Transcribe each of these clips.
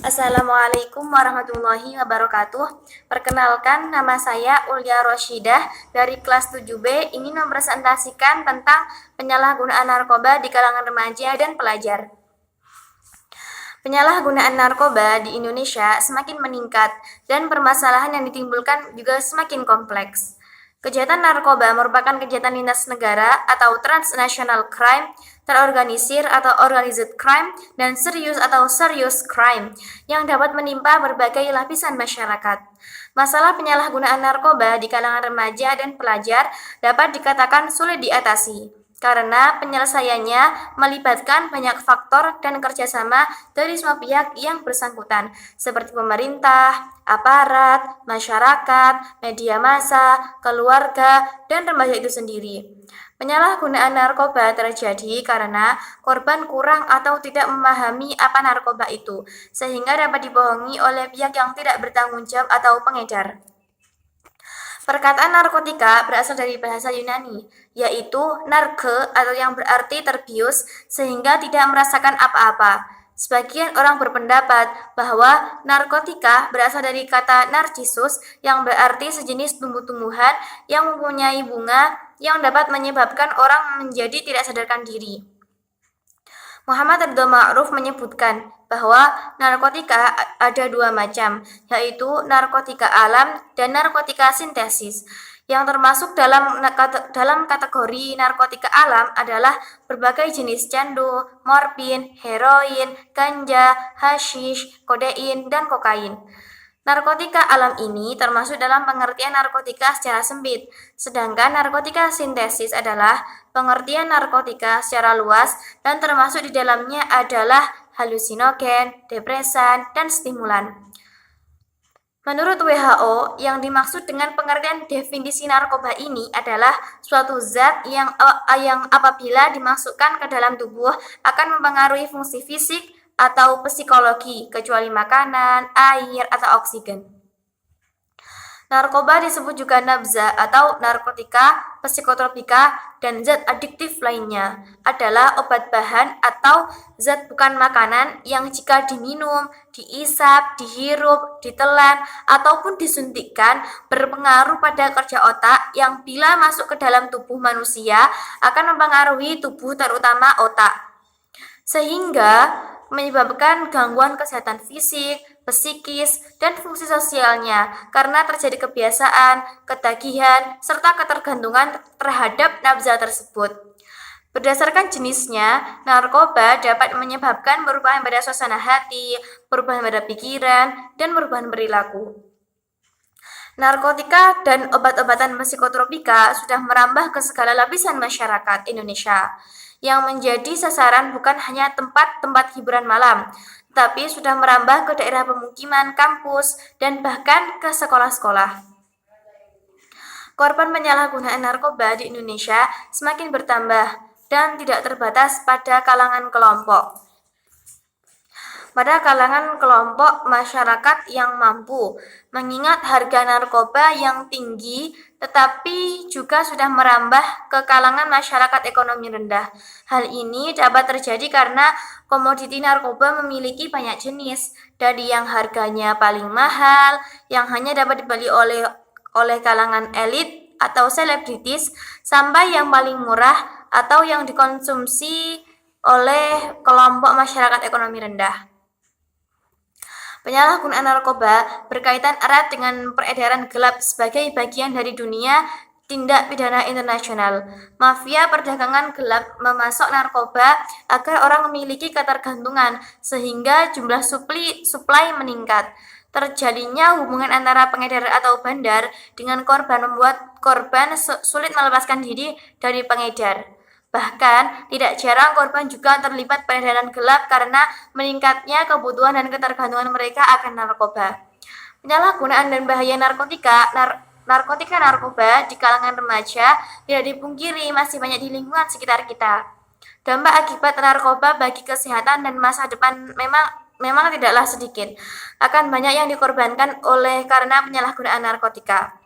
Assalamualaikum warahmatullahi wabarakatuh. Perkenalkan, nama saya Ulya Roshidah dari kelas 7B ingin mempresentasikan tentang penyalahgunaan narkoba di kalangan remaja dan pelajar. Penyalahgunaan narkoba di Indonesia semakin meningkat dan permasalahan yang ditimbulkan juga semakin kompleks. Kejahatan narkoba merupakan kejahatan lintas negara atau transnational crime, terorganisir atau organized crime, dan serius atau serious crime yang dapat menimpa berbagai lapisan masyarakat. Masalah penyalahgunaan narkoba di kalangan remaja dan pelajar dapat dikatakan sulit diatasi karena penyelesaiannya melibatkan banyak faktor dan kerjasama dari semua pihak yang bersangkutan, seperti pemerintah, aparat, masyarakat, media massa, keluarga, dan remaja itu sendiri. Penyalahgunaan narkoba terjadi karena korban kurang atau tidak memahami apa narkoba itu, sehingga dapat dibohongi oleh pihak yang tidak bertanggung jawab atau pengedar. Perkataan narkotika berasal dari bahasa Yunani, yaitu narke atau yang berarti terbius sehingga tidak merasakan apa-apa. Sebagian orang berpendapat bahwa narkotika berasal dari kata narcissus yang berarti sejenis tumbuh-tumbuhan yang mempunyai bunga yang dapat menyebabkan orang menjadi tidak sadarkan diri. Muhammad Ridho Ma'ruf menyebutkan bahwa narkotika ada dua macam, yaitu narkotika alam dan narkotika sintesis. Yang termasuk dalam kategori narkotika alam adalah berbagai jenis candu, morfin, heroin, ganja, hashish, kodein, dan kokain. Narkotika alam ini termasuk dalam pengertian narkotika secara sempit, sedangkan narkotika sintesis adalah pengertian narkotika secara luas dan termasuk di dalamnya adalah halusinogen, depresan, dan stimulan. Menurut WHO, yang dimaksud dengan pengertian definisi narkoba ini adalah suatu zat yang apabila dimasukkan ke dalam tubuh akan mempengaruhi fungsi fisik atau psikologi, kecuali makanan, air, atau oksigen. Narkoba disebut juga nabza atau narkotika, psikotropika, dan zat adiktif lainnya adalah obat bahan atau zat bukan makanan yang jika diminum, diisap, dihirup, ditelan, ataupun disuntikkan berpengaruh pada kerja otak yang bila masuk ke dalam tubuh manusia akan mempengaruhi tubuh terutama otak, sehingga menyebabkan gangguan kesehatan fisik, psikis, dan fungsi sosialnya karena terjadi kebiasaan, ketagihan, serta ketergantungan terhadap nabza tersebut. Berdasarkan jenisnya, narkoba dapat menyebabkan perubahan pada suasana hati, perubahan pada pikiran, dan perubahan perilaku. Narkotika dan obat-obatan psikotropika sudah merambah ke segala lapisan masyarakat Indonesia, yang menjadi sasaran bukan hanya tempat-tempat hiburan malam, tapi sudah merambah ke daerah pemukiman, kampus, dan bahkan ke sekolah-sekolah. Korban penyalahgunaan narkoba di Indonesia semakin bertambah dan tidak terbatas pada kalangan kelompok. Pada kalangan kelompok masyarakat yang mampu, mengingat harga narkoba yang tinggi, tetapi juga sudah merambah ke kalangan masyarakat ekonomi rendah. Hal ini dapat terjadi karena komoditi narkoba memiliki banyak jenis, dari yang harganya paling mahal, yang hanya dapat dibeli oleh kalangan elit atau selebritis, sampai yang paling murah atau yang dikonsumsi oleh kelompok masyarakat ekonomi rendah. Penyalahgunaan narkoba berkaitan erat dengan peredaran gelap sebagai bagian dari dunia tindak pidana internasional. Mafia perdagangan gelap memasok narkoba agar orang memiliki ketergantungan sehingga jumlah suplai meningkat. Terjadinya hubungan antara pengedar atau bandar dengan korban membuat korban sulit melepaskan diri dari pengedar. Bahkan, tidak jarang korban juga terlibat peredaran gelap karena meningkatnya kebutuhan dan ketergantungan mereka akan narkoba. Penyalahgunaan dan bahaya narkoba di kalangan remaja tidak dipungkiri masih banyak di lingkungan sekitar kita. Dampak akibat narkoba bagi kesehatan dan masa depan memang tidaklah sedikit. Akan banyak yang dikorbankan oleh karena penyalahgunaan narkotika.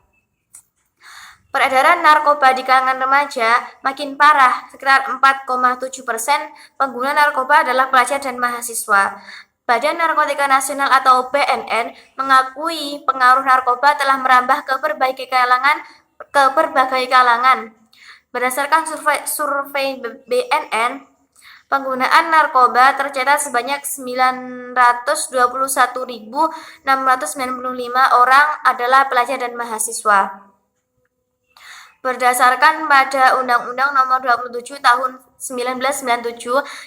Peredaran narkoba di kalangan remaja makin parah, sekitar 4,7% pengguna narkoba adalah pelajar dan mahasiswa. Badan Narkotika Nasional atau BNN mengakui pengaruh narkoba telah merambah ke berbagai kalangan. Berdasarkan survei BNN, penggunaan narkoba tercatat sebanyak 921.695 orang adalah pelajar dan mahasiswa. Berdasarkan pada Undang-Undang Nomor 27 Tahun 1997,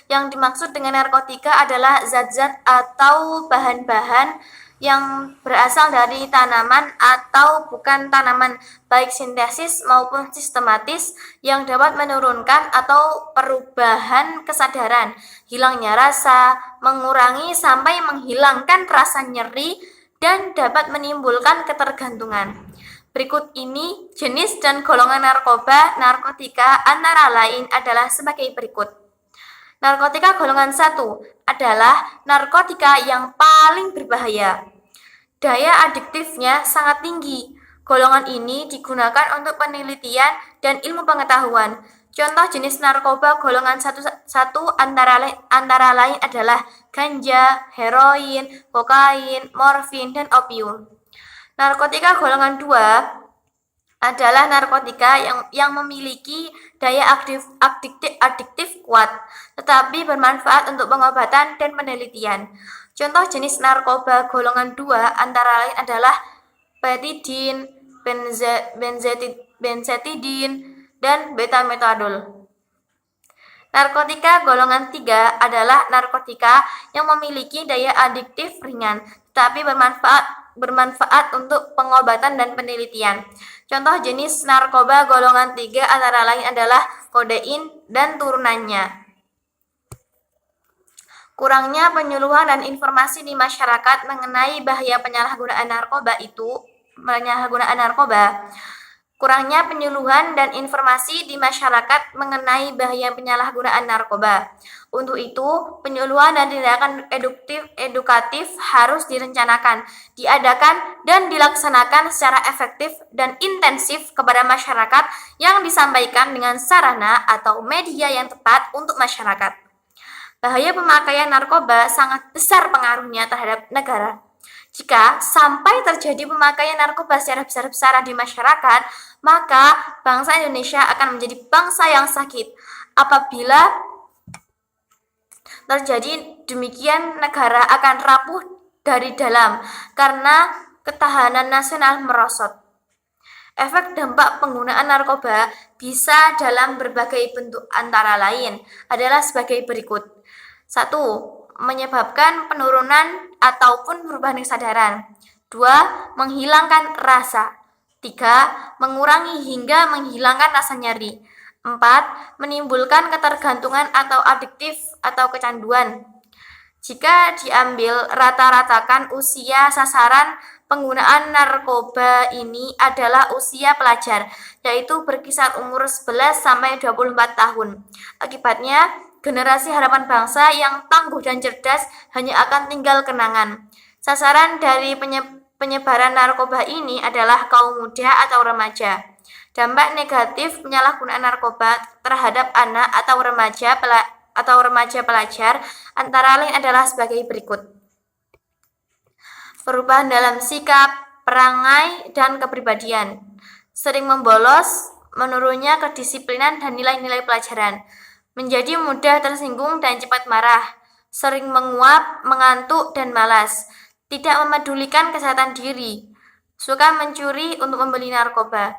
yang dimaksud dengan narkotika adalah zat-zat atau bahan-bahan yang berasal dari tanaman atau bukan tanaman, baik sintesis maupun sistematis, yang dapat menurunkan atau perubahan kesadaran, hilangnya rasa, mengurangi sampai menghilangkan rasa nyeri, dan dapat menimbulkan ketergantungan. Berikut ini jenis dan golongan narkotika antara lain adalah sebagai berikut. Narkotika golongan 1 adalah narkotika yang paling berbahaya. Daya adiktifnya sangat tinggi. Golongan ini digunakan untuk penelitian dan ilmu pengetahuan. Contoh jenis narkoba golongan 1 antara lain adalah ganja, heroin, kokain, morfin, dan opium. Narkotika golongan 2 adalah narkotika yang memiliki daya adiktif kuat, tetapi bermanfaat untuk pengobatan dan penelitian. Contoh jenis narkoba golongan 2 antara lain adalah petidin, benzetidin, dan betametadol. Narkotika golongan 3 adalah narkotika yang memiliki daya adiktif ringan, tetapi bermanfaat untuk pengobatan dan penelitian. Contoh jenis narkoba golongan 3 antara lain adalah kodein dan turunannya. Kurangnya penyuluhan dan informasi di masyarakat mengenai bahaya penyalahgunaan narkoba. Kurangnya penyuluhan dan informasi di masyarakat mengenai bahaya penyalahgunaan narkoba. Untuk itu, penyuluhan dan tindakan edukatif harus direncanakan, diadakan, dan dilaksanakan secara efektif dan intensif kepada masyarakat yang disampaikan dengan sarana atau media yang tepat untuk masyarakat. Bahaya pemakaian narkoba sangat besar pengaruhnya terhadap negara. Jika sampai terjadi pemakaian narkoba secara besar-besaran di masyarakat, maka bangsa Indonesia akan menjadi bangsa yang sakit. Apabila terjadi demikian, negara akan rapuh dari dalam karena ketahanan nasional merosot. Efek dampak penggunaan narkoba bisa dalam berbagai bentuk, antara lain adalah sebagai berikut. 1. Menyebabkan penurunan ataupun perubahan kesadaran. 2. Menghilangkan rasa. 3. Mengurangi hingga menghilangkan rasa nyeri. 4. Menimbulkan ketergantungan atau adiktif atau kecanduan. Jika diambil rata-ratakan usia sasaran penggunaan narkoba ini adalah usia pelajar, yaitu berkisar umur 11 sampai 24 tahun. Akibatnya, generasi harapan bangsa yang tangguh dan cerdas hanya akan tinggal kenangan. Sasaran dari penyebaran narkoba ini adalah kaum muda atau remaja. Dampak negatif penyalahgunaan narkoba terhadap anak atau remaja pelajar antara lain adalah sebagai berikut. Perubahan dalam sikap, perangai, dan kepribadian. Sering membolos, menurunnya kedisiplinan dan nilai-nilai pelajaran. Menjadi mudah tersinggung dan cepat marah, sering menguap, mengantuk, dan malas, tidak memedulikan kesehatan diri, suka mencuri untuk membeli narkoba.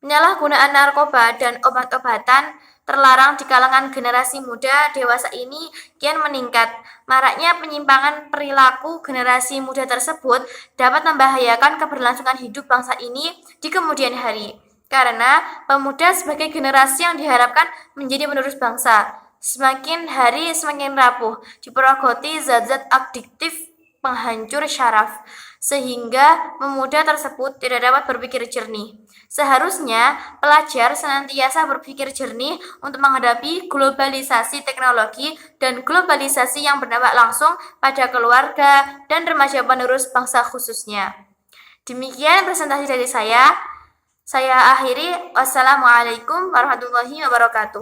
Penyalahgunaan narkoba dan obat-obatan terlarang di kalangan generasi muda dewasa ini kian meningkat. Maraknya penyimpangan perilaku generasi muda tersebut dapat membahayakan keberlangsungan hidup bangsa ini di kemudian hari. Karena pemuda sebagai generasi yang diharapkan menjadi penerus bangsa, semakin hari semakin rapuh, diperogoti zat-zat adiktif penghancur syaraf, sehingga pemuda tersebut tidak dapat berpikir jernih. Seharusnya pelajar senantiasa berpikir jernih untuk menghadapi globalisasi teknologi dan globalisasi yang berdampak langsung pada keluarga dan remaja penerus bangsa khususnya. Demikian presentasi dari saya. Saya akhiri. Wassalamualaikum warahmatullahi wabarakatuh.